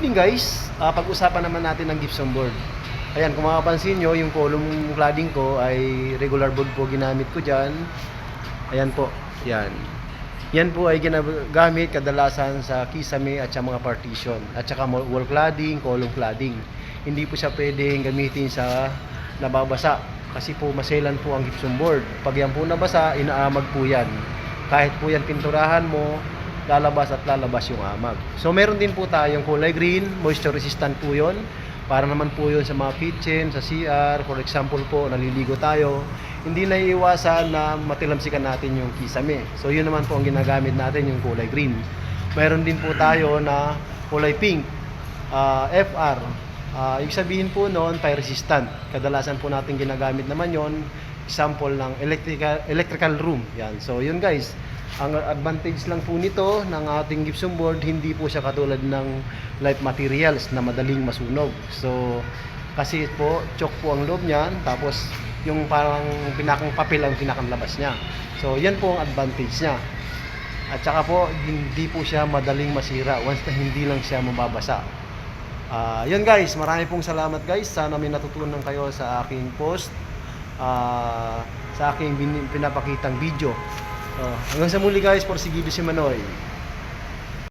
evening guys, pag-usapan naman natin ng gypsum board. Ayan, kung makapansin nyo, yung column cladding ko ay regular board po ginamit ko dyan. Ayan po, yan. Yan po ay ginagamit kadalasan sa kisame at sa mga partition. At saka wall cladding, column cladding. Hindi po siya pwedeng gamitin sa nababasa. Kasi po maselan po ang gypsum board. Pag yan po nabasa, inaamag po yan. Kahit po yan pinturahan mo, lalabas at lalabas yung amag. So meron din po tayong kulay green, moisture resistant po yun. Para naman po yun sa mga kitchen, sa CR, for example po, naliligo tayo. Hindi na iiwasan na matilamsikan natin yung kisame. So yun naman po ang ginagamit natin, yung kulay green. Meron din po tayo na kulay pink, FR. Ibig sabihin po noon, fire resistant. Kadalasan po natin ginagamit naman yon, example ng electrical room. Yan. So yun guys, ang advantage lang po nito ng ating gypsum board, hindi po siya katulad ng light materials na madaling masunog. So kasi po chok po ang loob niyan, tapos yung parang pinakang papel ang pinakang labas niya. So yan po ang advantage niya. At saka po hindi po siya madaling masira once na hindi lang siya mababasa. Yun guys, marami pong salamat guys. Sana may natutunan kayo sa aking post, sa aking pinapakitang video. Hanggang sa muli guys, Porsigido si Manoy.